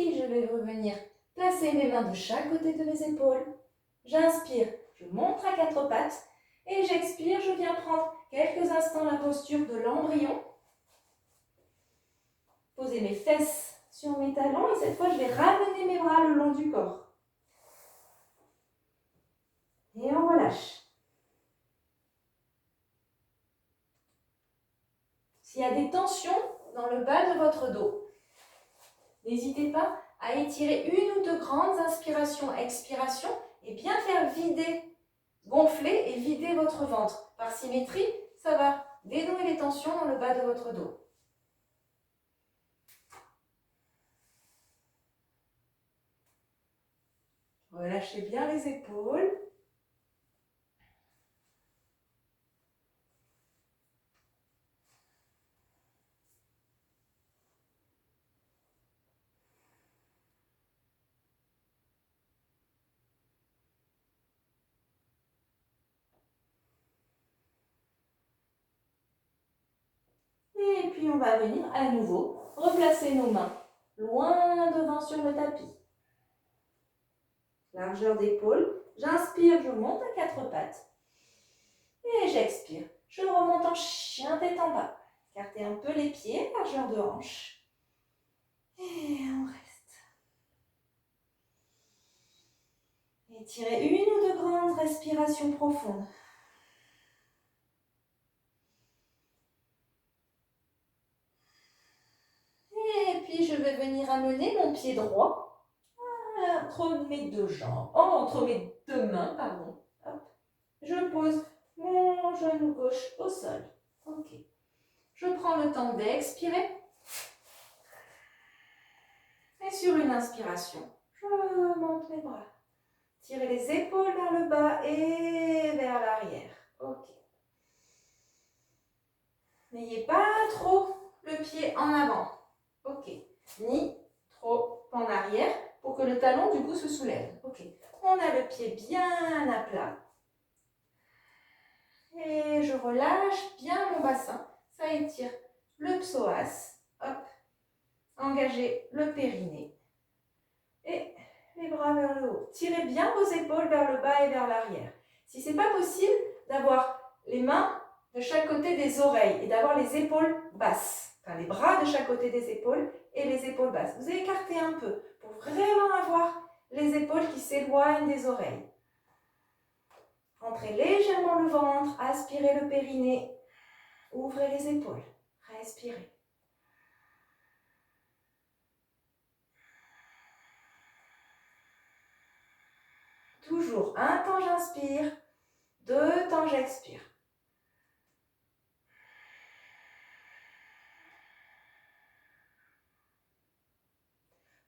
Puis, je vais revenir placer mes mains de chaque côté de mes épaules. J'inspire, je monte à quatre pattes. Et j'expire, je viens prendre quelques instants la posture de l'embryon. Poser mes fesses sur mes talons et cette fois, je vais ramener mes bras le long du corps. Et on relâche. S'il y a des tensions dans le bas de votre dos, n'hésitez pas à étirer une ou deux grandes inspirations, expirations et bien faire vider, gonfler et vider votre ventre. Par symétrie, ça va dénouer les tensions dans le bas de votre dos. Relâchez bien les épaules. Et puis on va venir à nouveau replacer nos mains loin devant sur le tapis. Largeur d'épaule. J'inspire, je monte à quatre pattes. Et j'expire. Je remonte en chien tête en bas. Écartez un peu les pieds, largeur de hanche. Et on reste. Étirez une ou deux grandes respirations profondes. Et puis je vais venir amener mon pied droit entre mes deux jambes, entre mes deux mains, pardon. Hop. Je pose mon genou gauche au sol. Ok. Je prends le temps d'expirer. Et sur une inspiration, je monte mes bras. Tirez les épaules vers le bas et vers l'arrière. Ok. N'ayez pas trop le pied en avant. Ok. Ni trop en arrière pour que le talon du coup se soulève. Ok. On a le pied bien à plat. Et je relâche bien mon bassin. Ça étire le psoas. Hop. Engagez le périnée. Et les bras vers le haut. Tirez bien vos épaules vers le bas et vers l'arrière. Si ce n'est pas possible d'avoir les mains de chaque côté des oreilles et d'avoir les épaules basses, enfin les bras de chaque côté des épaules et les épaules basses, vous écartez un peu pour vraiment avoir les épaules qui s'éloignent des oreilles. Rentrez légèrement le ventre, aspirez le périnée, ouvrez les épaules, respirez. Toujours un temps j'inspire, deux temps j'expire.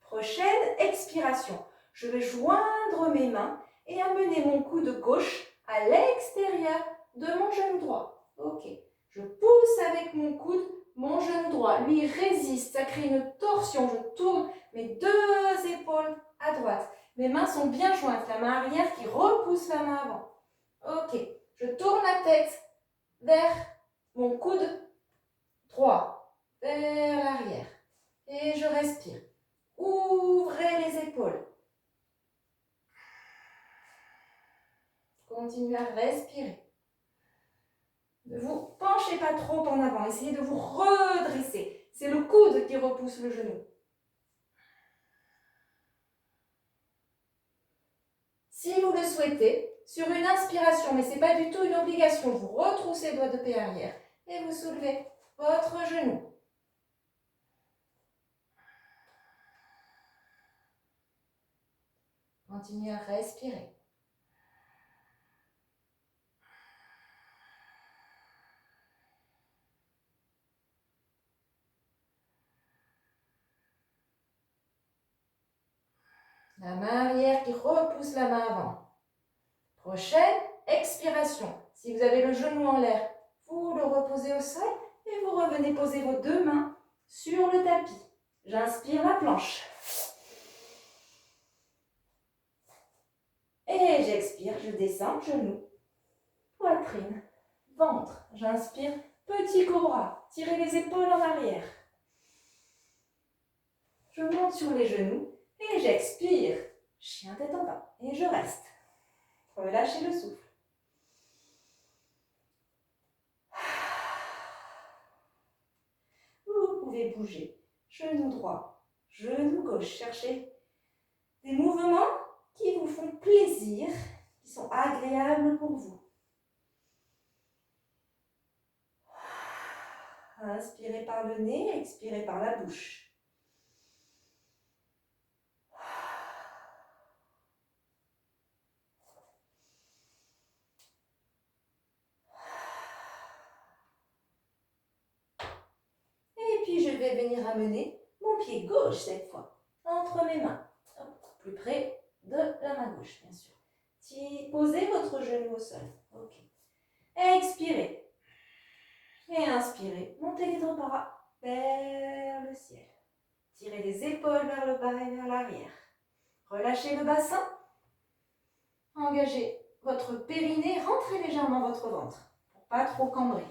Prochaine expiration. Je vais joindre mes mains et amener mon coude gauche à l'extérieur de mon genou droit. Ok. Je pousse avec mon coude mon genou droit. Lui résiste. Ça crée une torsion. Je tourne mes deux épaules à droite. Mes mains sont bien jointes. La main arrière qui repousse la main avant. Ok. Je tourne la tête vers mon coude droit. Vers l'arrière. Et je respire. Ouvrez les épaules. Continuez à respirer. Ne vous penchez pas trop en avant. Essayez de vous redresser. C'est le coude qui repousse le genou. Si vous le souhaitez, sur une inspiration, mais ce n'est pas du tout une obligation, vous retroussez les doigts de pied arrière et vous soulevez votre genou. Continuez à respirer. La main arrière qui repousse la main avant. Prochaine expiration. Si vous avez le genou en l'air, vous le reposez au sol et vous revenez poser vos deux mains sur le tapis. J'inspire la planche. Et j'expire, je descends, genou, poitrine, ventre. J'inspire, petit cobra. Tirez les épaules en arrière. Je monte sur les genoux et j'expire. Chien tête en bas. Et je reste. Relâchez le souffle. Vous pouvez bouger. Genou droit, genou gauche. Cherchez des mouvements qui vous font plaisir, qui sont agréables pour vous. Inspirez par le nez, expirez par la bouche. Et puis je vais venir amener mon pied gauche cette fois, entre mes mains. Hop, plus près de la main gauche, bien sûr. Posez votre genou au sol. Ok. Expirez. Et inspirez. Montez les deux bras vers le ciel. Tirez les épaules vers le bas et vers l'arrière. Relâchez le bassin. Engagez votre périnée. Rentrez légèrement votre ventre pour pas trop cambrer.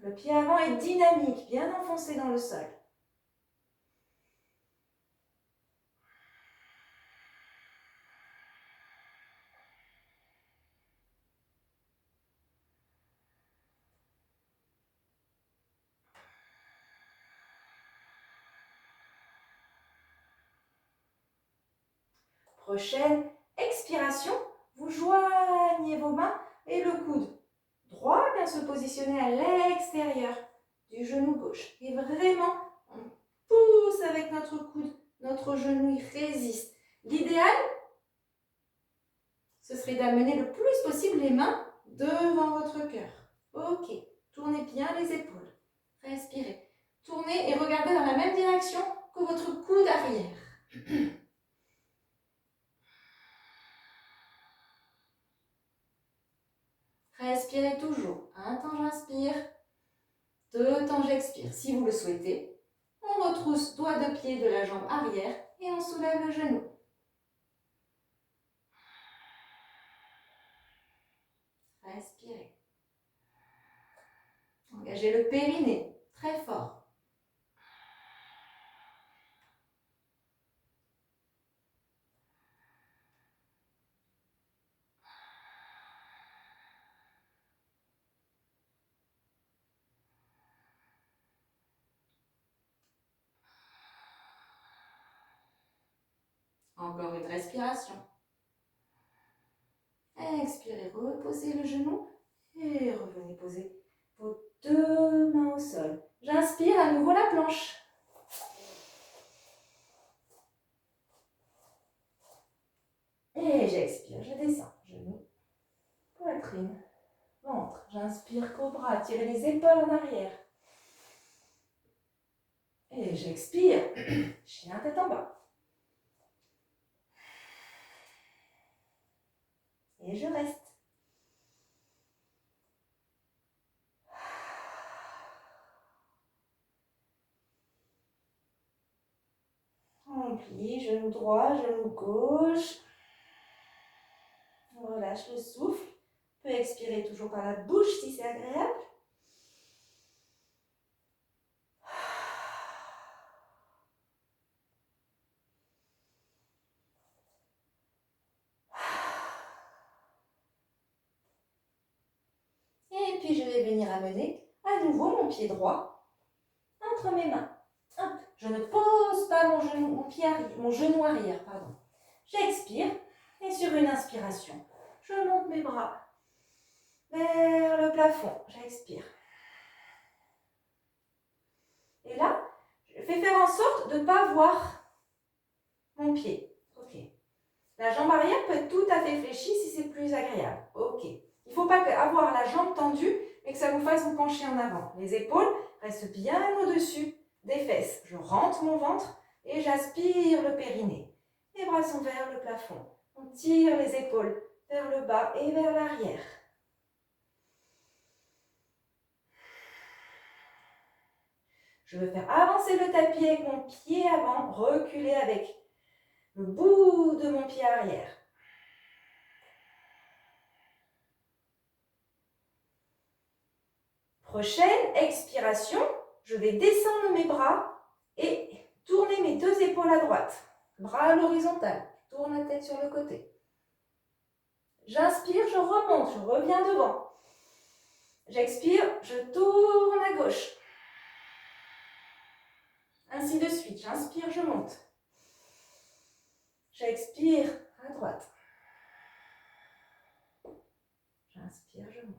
Le pied avant est dynamique, bien enfoncé dans le sol. Prochaine expiration, vous joignez vos mains et le coude droit vient se positionner à l'extérieur du genou gauche. Et vraiment, on pousse avec notre coude, notre genou il résiste. L'idéal, ce serait d'amener le plus possible les mains devant votre cœur. Ok, tournez bien les épaules. Respirez. Tournez et regardez dans la même direction que votre coude arrière. Respirez toujours. Un temps j'inspire, 2 temps j'expire. Si vous le souhaitez, on retrousse doigt de pied de la jambe arrière et on soulève le genou. Respirez. Engagez le périnée très fort. Encore une respiration. Expirez, reposez le genou et revenez poser vos 2 mains au sol. J'inspire à nouveau la planche. Et j'expire, je descends. Genou, poitrine, ventre. J'inspire, cobra, tirez les épaules en arrière. Et j'expire, chien tête en bas. Et je reste. On plie, genou droit, genou gauche. On relâche le souffle. On peut expirer toujours par la bouche si c'est agréable. Et puis je vais venir amener à nouveau mon pied droit entre mes mains. Hop. Je ne pose pas mon genou arrière. Pardon. J'expire et sur une inspiration, je monte mes bras vers le plafond. J'expire. Et là, je fais faire en sorte de ne pas voir mon pied. Ok. La jambe arrière peut être tout à fait fléchie si c'est plus agréable. Ok. Il ne faut pas avoir la jambe tendue et que ça vous fasse vous pencher en avant. Les épaules restent bien au-dessus des fesses. Je rentre mon ventre et j'aspire le périnée. Les bras sont vers le plafond. On tire les épaules vers le bas et vers l'arrière. Je veux faire avancer le tapis avec mon pied avant, reculer avec le bout de mon pied arrière. Prochaine expiration, je vais descendre mes bras et tourner mes deux épaules à droite. Bras à l'horizontale, je tourne la tête sur le côté. J'inspire, je remonte, je reviens devant. J'expire, je tourne à gauche. Ainsi de suite, j'inspire, je monte. J'expire à droite. J'inspire, je monte.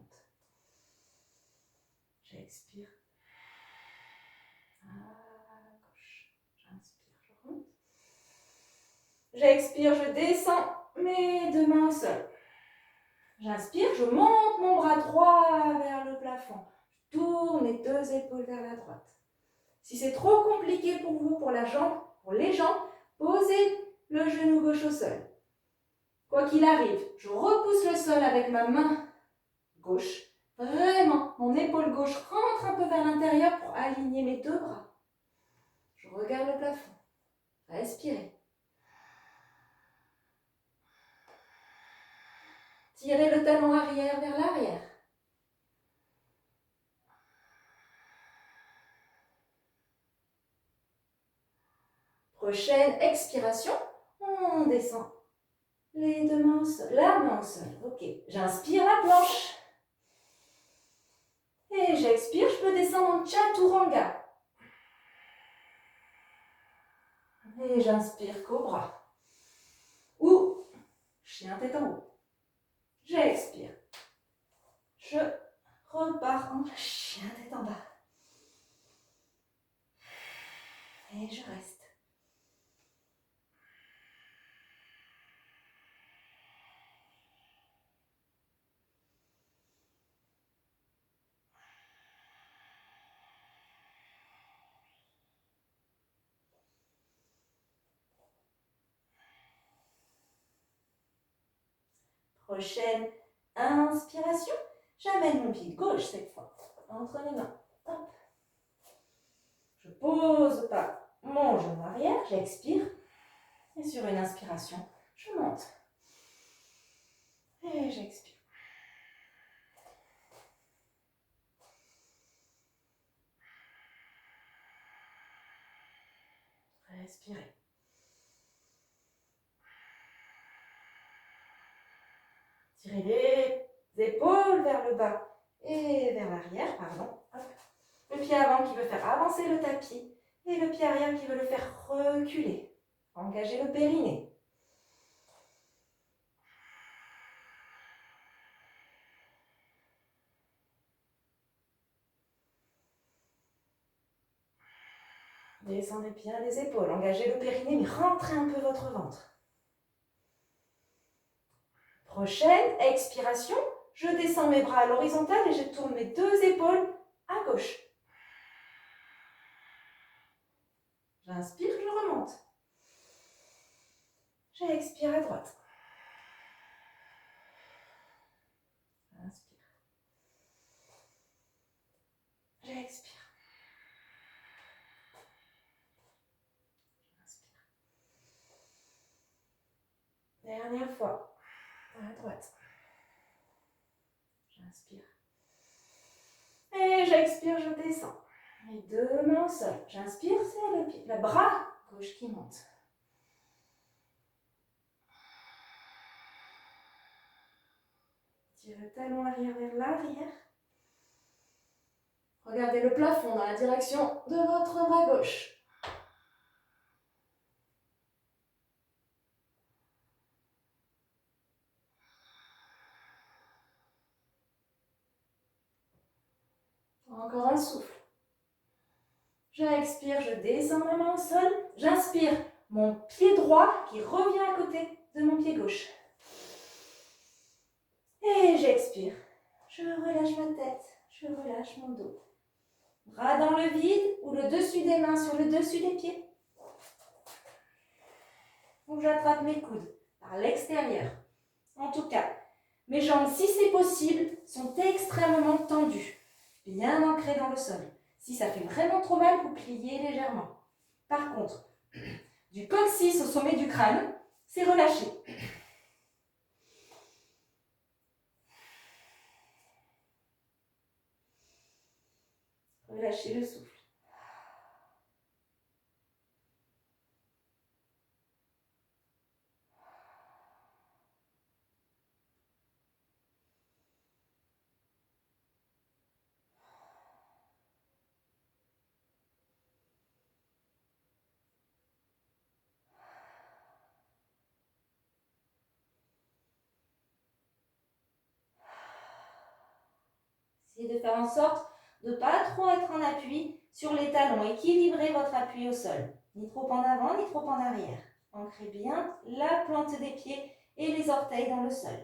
J'expire à gauche. J'inspire, je remonte. J'expire, je descends mes deux mains au sol. J'inspire, je monte mon bras droit vers le plafond. Je tourne mes deux épaules vers la droite. Si c'est trop compliqué pour vous, pour les jambes, posez le genou gauche au sol. Quoi qu'il arrive, je repousse le sol avec ma main gauche. Vraiment, mon épaule gauche rentre un peu vers l'intérieur pour aligner mes deux bras. Je regarde le plafond. Respirez. Tirez le talon arrière vers l'arrière. Prochaine expiration, on descend. Les deux mains au sol, la main au sol. Ok, j'inspire la planche. Et j'expire, je peux descendre en chaturanga. Et j'inspire cobra. Ou chien tête en haut. J'expire. Je repars en chien tête en bas. Et je reste. Prochaine inspiration. J'amène mon pied gauche cette fois. Entre les mains. Hop. Je pose pas mon genou arrière. J'expire. Et sur une inspiration, je monte. Et j'expire. Respirez. Tirez les épaules vers le bas et vers l'arrière, pardon. Hop. Le pied avant qui veut faire avancer le tapis et le pied arrière qui veut le faire reculer. Engagez le périnée. Descendez bien les épaules, engagez le périnée, mais rentrez un peu votre ventre. Prochaine expiration, je descends mes bras à l'horizontale et je tourne mes deux épaules à gauche. J'inspire, je remonte. J'expire à droite. Inspire. J'expire. Inspire. Dernière fois. À droite. J'inspire. Et j'expire, je descends. Les deux mains au sol. J'inspire, c'est le bras gauche qui monte. Tirez le talon arrière vers l'arrière. Regardez le plafond dans la direction de votre bras gauche. Encore un souffle. J'expire, je descends ma main au sol. J'inspire, mon pied droit qui revient à côté de mon pied gauche. Et j'expire. Je relâche ma tête, je relâche mon dos. Bras dans le vide ou le dessus des mains sur le dessus des pieds. Ou j'attrape mes coudes par l'extérieur. En tout cas, mes jambes, si c'est possible, sont extrêmement tendues, bien ancrées dans le sol. Si ça fait vraiment trop mal, vous pliez légèrement. Par contre, du coccyx au sommet du crâne, c'est relâché. Relâchez le souffle. Essayez de faire en sorte de ne pas trop être en appui sur les talons. Équilibrez votre appui au sol. Ni trop en avant, ni trop en arrière. Ancrez bien la plante des pieds et les orteils dans le sol.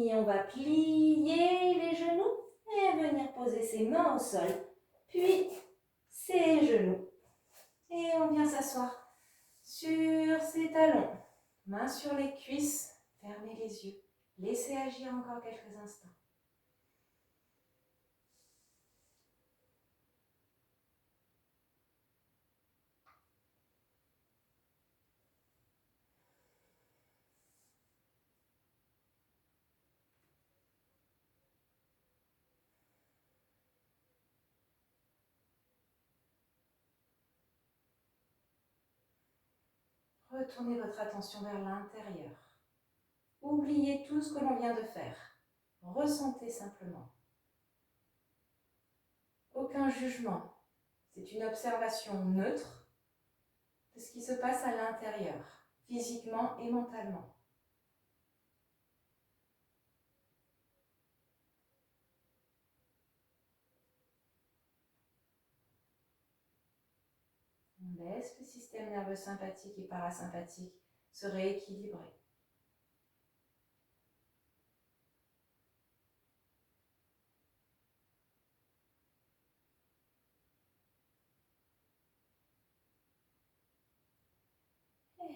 Et on va plier les genoux et venir poser ses mains au sol. Puis ses genoux. Et on vient s'asseoir sur ses talons. Mains sur les cuisses. Fermez les yeux. Laissez agir encore quelques instants. Retournez votre attention vers l'intérieur. Oubliez tout ce que l'on vient de faire. Ressentez simplement. Aucun jugement. C'est une observation neutre de ce qui se passe à l'intérieur, physiquement et mentalement. On laisse le système nerveux sympathique et parasympathique se rééquilibrer.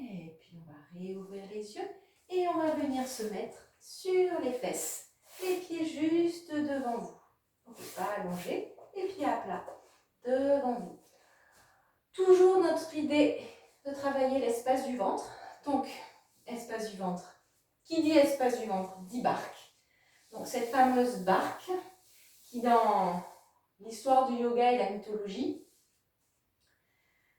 Et puis on va réouvrir les yeux et on va venir se mettre sur les fesses. Les pieds juste devant vous. Donc pas allongés, les pieds à plat devant vous. Toujours notre idée de travailler l'espace du ventre. Donc, espace du ventre. Qui dit espace du ventre dit barque. Donc cette fameuse barque qui dans l'histoire du yoga et la mythologie,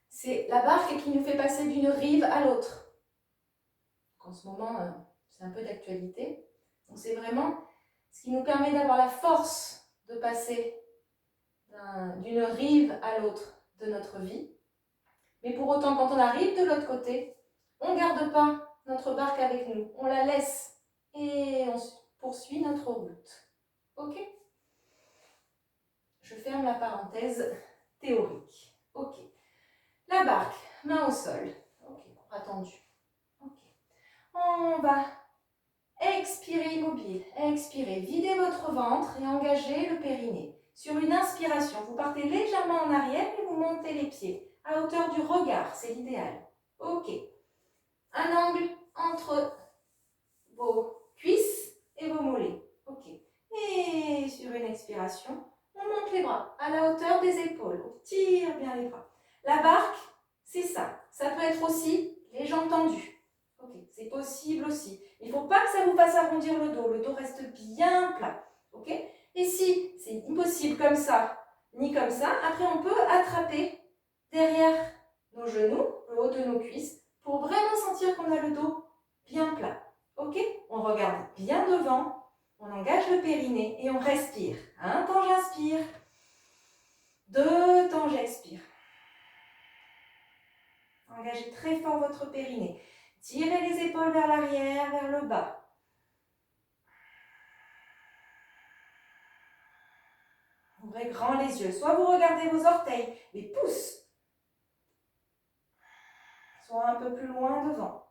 c'est la barque qui nous fait passer d'une rive à l'autre. En ce moment, c'est un peu d'actualité. Donc c'est vraiment ce qui nous permet d'avoir la force de passer d'une rive à l'autre de notre vie. Mais pour autant, quand on arrive de l'autre côté, on ne garde pas notre barque avec nous. On la laisse et on poursuit notre route. Ok ? Je ferme la parenthèse théorique. Ok. La barque, main au sol. Ok, attendu. Ok. On va expirer immobile. Expirez. Videz votre ventre et engagez le périnée. Sur une inspiration, vous partez légèrement en arrière et vous montez les pieds à hauteur du regard. C'est l'idéal. Ok. Un angle entre vos cuisses et vos mollets. Ok. Et sur une expiration, on monte les bras à la hauteur des épaules. On tire bien les bras. La barque, c'est ça. Ça peut être aussi les jambes tendues. Ok, c'est possible aussi. Il ne faut pas que ça vous fasse arrondir le dos. Le dos reste bien plat. Ok. Et si c'est impossible comme ça, ni comme ça, après on peut attraper derrière nos genoux, le haut de nos cuisses, pour vraiment sentir qu'on a le dos bien plat. Ok. On regarde bien devant. On engage le périnée et on respire. Un temps j'inspire. 2 temps j'expire. Engagez très fort votre périnée. Tirez les épaules vers l'arrière, vers le bas. Ouvrez grand les yeux. Soit vous regardez vos orteils, les pouces, soit un peu plus loin devant.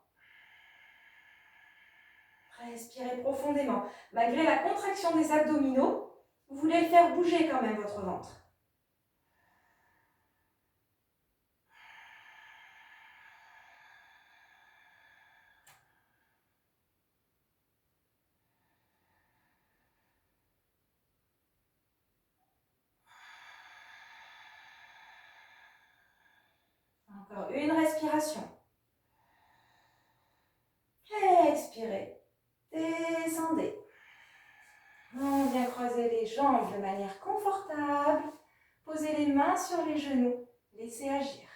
Respirez profondément. Malgré la contraction des abdominaux, vous voulez faire bouger quand même votre ventre. Encore une respiration. Expirez. Descendez. On vient croiser les jambes de manière confortable. Posez les mains sur les genoux. Laissez agir.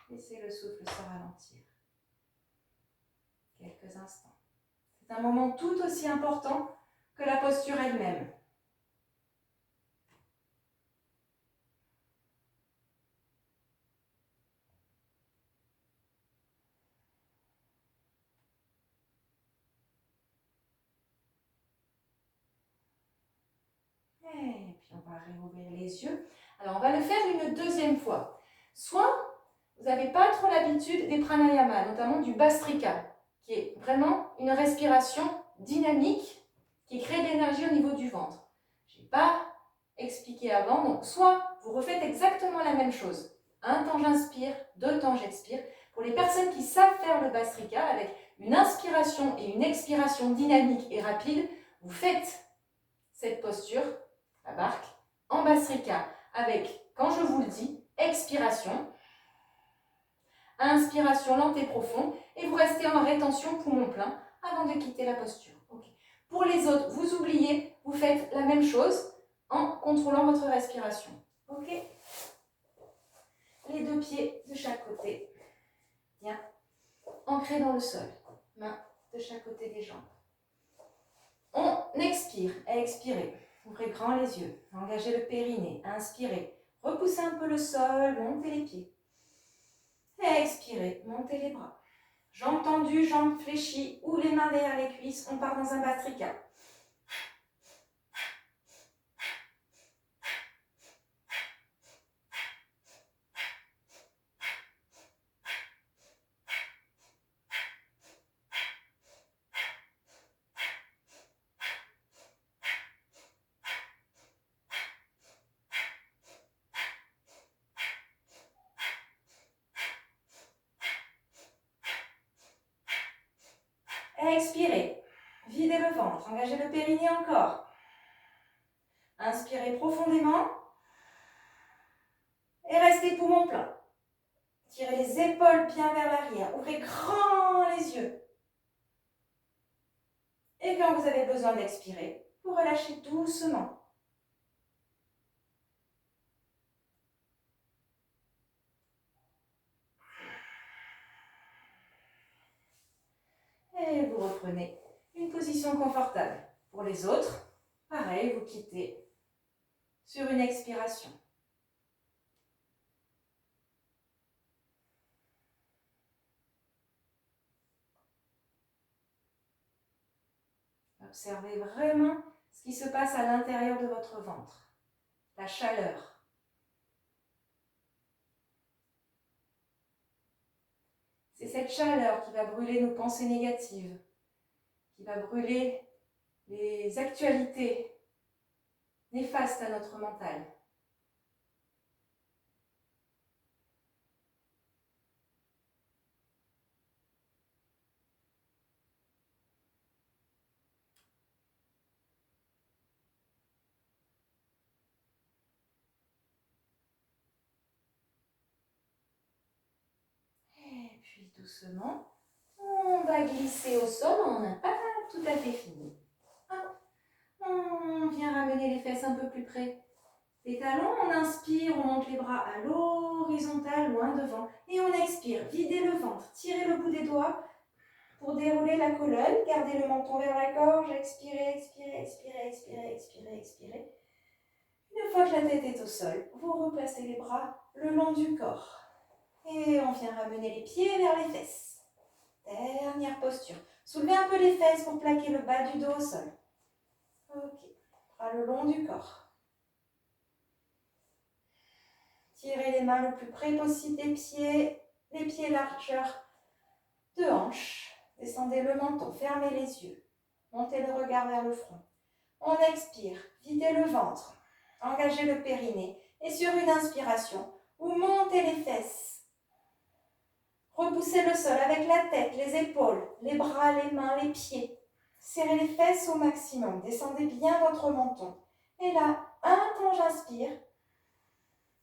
Laissez le souffle se ralentir. Quelques instants. C'est un moment tout aussi important que la posture elle-même. Et puis on va réouvrir les yeux. Alors on va le faire une deuxième fois. Soit vous n'avez pas trop l'habitude des pranayama, notamment du Bhastrika, qui est vraiment une respiration dynamique qui crée de l'énergie au niveau du ventre. Je n'ai pas expliqué avant, donc soit vous refaites exactement la même chose. Un temps j'inspire, deux temps j'expire. Pour les personnes qui savent faire le Bhastrika, avec une inspiration et une expiration dynamique et rapide, vous faites cette posture, la barque, en Bhastrika, avec, quand je vous le dis, expiration, inspiration lente et profonde, et vous restez en rétention poumon plein avant de quitter la posture. Okay. Pour les autres, vous oubliez, vous faites la même chose en contrôlant votre respiration. Ok. Les deux pieds de chaque côté, bien ancrés dans le sol, mains de chaque côté des jambes. On expire, expirez. Ouvrez grand les yeux, engagez le périnée, inspirez, repoussez un peu le sol, montez les pieds. Expirez, montez les bras. Jambes tendues, jambes fléchies ou les mains derrière les cuisses, on part dans un Bhastrika. Expirez, videz le ventre, engagez le périnée encore. Inspirez profondément et restez poumon plein. Tirez les épaules bien vers l'arrière, ouvrez grand les yeux. Et quand vous avez besoin d'expirer, vous relâchez doucement. Et vous reprenez une position confortable. Pour les autres, pareil, vous quittez sur une expiration. Observez vraiment ce qui se passe à l'intérieur de votre ventre, la chaleur. C'est cette chaleur qui va brûler nos pensées négatives, qui va brûler les actualités néfastes à notre mental. Et puis doucement, on va glisser au sol, on n'a pas tout à fait fini. On vient ramener les fesses un peu plus près des talons, on inspire, on monte les bras à l'horizontale, loin devant, et on expire, videz le ventre, tirez le bout des doigts pour dérouler la colonne, gardez le menton vers la gorge, expirez, expirez, expirez, expirez, expirez, expirez. Une fois que la tête est au sol, vous replacez les bras le long du corps. Et on vient ramener les pieds vers les fesses. Dernière posture. Soulevez un peu les fesses pour plaquer le bas du dos au sol. Ok. Bras le long du corps. Tirez les mains le plus près possible des pieds. Les pieds largeur de hanche. Descendez le menton. Fermez les yeux. Montez le regard vers le front. On expire. Videz le ventre. Engagez le périnée. Et sur une inspiration, vous montez les fesses. Repoussez le sol avec la tête, les épaules, les bras, les mains, les pieds. serrez les fesses au maximum. Descendez bien votre menton. Et là, un temps j'inspire.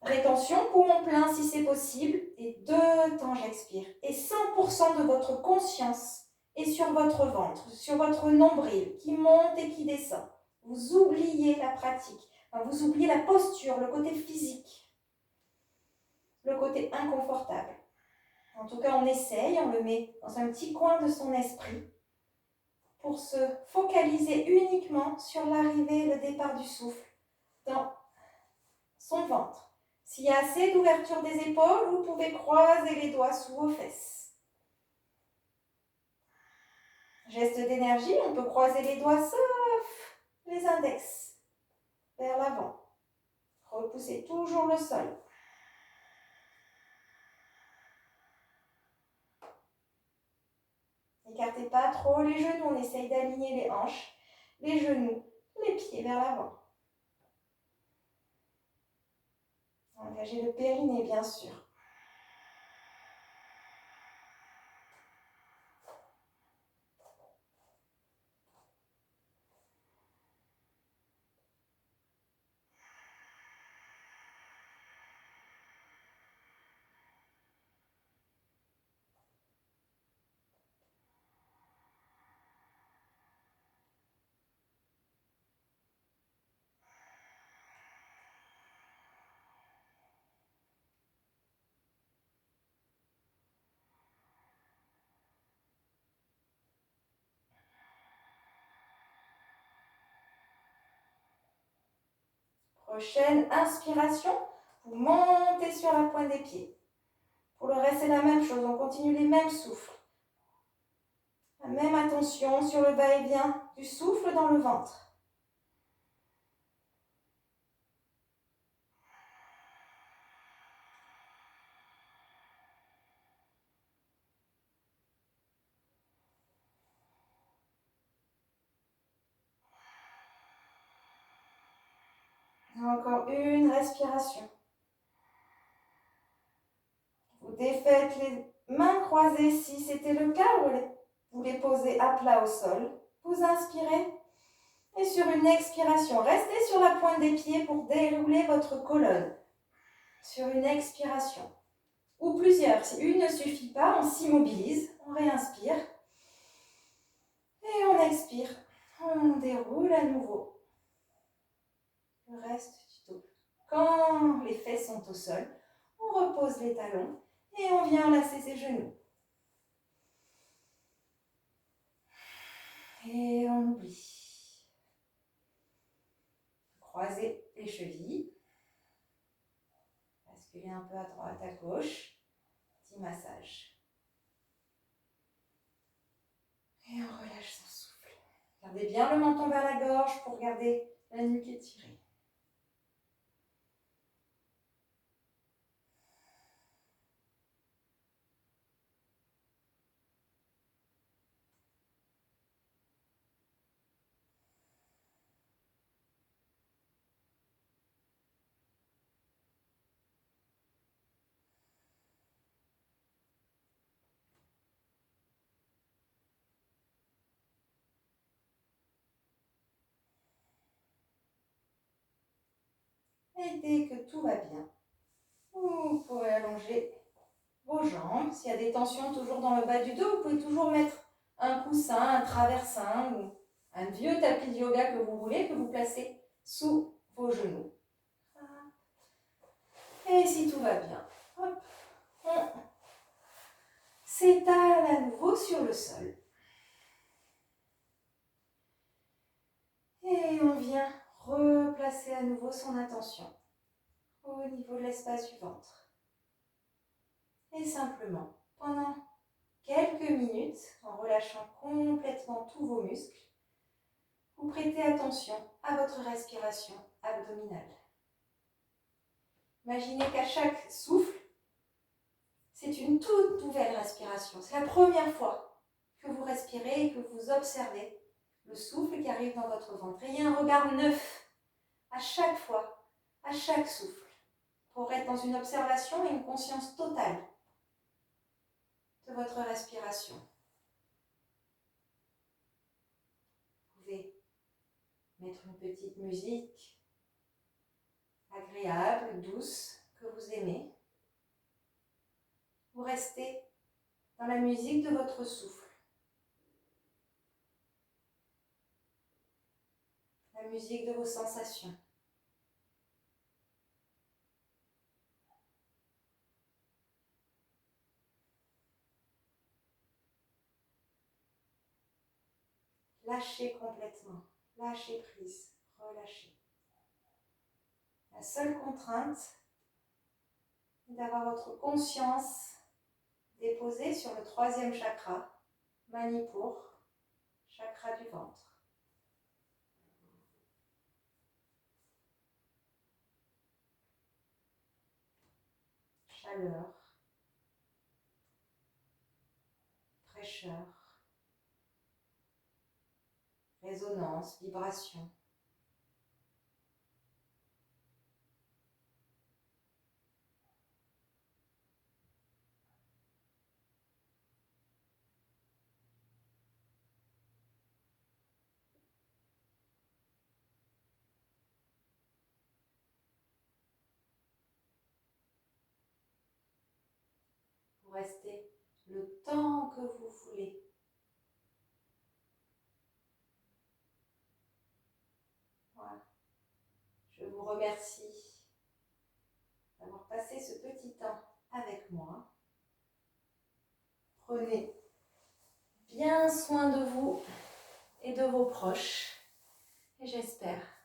Rétention, poumon plein si c'est possible. Et 2 temps j'expire. Et 100% de votre conscience est sur votre ventre, sur votre nombril qui monte et qui descend. Vous oubliez la pratique. Enfin, vous oubliez la posture, le côté physique. Le côté inconfortable. En tout cas, on essaye, on le met dans un petit coin de son esprit pour se focaliser uniquement sur l'arrivée et le départ du souffle dans son ventre. S'il y a assez d'ouverture des épaules, vous pouvez croiser les doigts sous vos fesses. Geste d'énergie, on peut croiser les doigts sauf les index vers l'avant. Repoussez toujours le sol. N'écartez pas trop les genoux, on essaye d'aligner les hanches, les genoux, les pieds vers l'avant. Engagez le périnée, bien sûr. Prochaine inspiration, vous montez sur la pointe des pieds. Pour le reste, c'est la même chose, on continue les mêmes souffles. La même attention sur le va-et-vient du souffle dans le ventre. Encore une respiration. Vous défaites les mains croisées si c'était le cas, vous les posez à plat au sol. Vous inspirez et sur une expiration, restez sur la pointe des pieds pour dérouler votre colonne. Sur une expiration. Ou plusieurs. Si une ne suffit pas, on s'immobilise, on réinspire. Et on expire. On déroule à nouveau. Le reste du dos. Quand les fesses sont au sol, on repose les talons et on vient enlacer ses genoux. Et on oublie. Croisez les chevilles. Basculez un peu à droite, à gauche. Petit massage. Et on relâche son souffle. Gardez bien le menton vers la gorge pour garder la nuque étirée. Et dès que tout va bien, vous pourrez allonger vos jambes. S'il y a des tensions toujours dans le bas du dos, vous pouvez toujours mettre un coussin, un traversin ou un vieux tapis de yoga que vous voulez, que vous placez sous vos genoux. Et si tout va bien, hop, on s'étale à nouveau sur le sol. Et on vient replacer à nouveau son attention au niveau de l'espace du ventre. Et simplement, pendant quelques minutes, en relâchant complètement tous vos muscles, vous prêtez attention à votre respiration abdominale. Imaginez qu'à chaque souffle, c'est une toute nouvelle respiration. C'est la première fois que vous respirez et que vous observez le souffle qui arrive dans votre ventre. Ayez un regard neuf à chaque fois, à chaque souffle, pour être dans une observation et une conscience totale de votre respiration. mettre une petite musique agréable, douce, que vous aimez. Vous restez dans la musique de votre souffle. La musique de vos sensations. Lâchez complètement, lâchez prise, relâchez. La seule contrainte est d'avoir votre conscience déposée sur le 3e chakra, Manipur, chakra du ventre. Chaleur, fraîcheur, résonance, vibration. Vous restez le temps que vous voulez. Voilà. Je vous remercie d'avoir passé ce petit temps avec moi. Prenez bien soin de vous et de vos proches. Et j'espère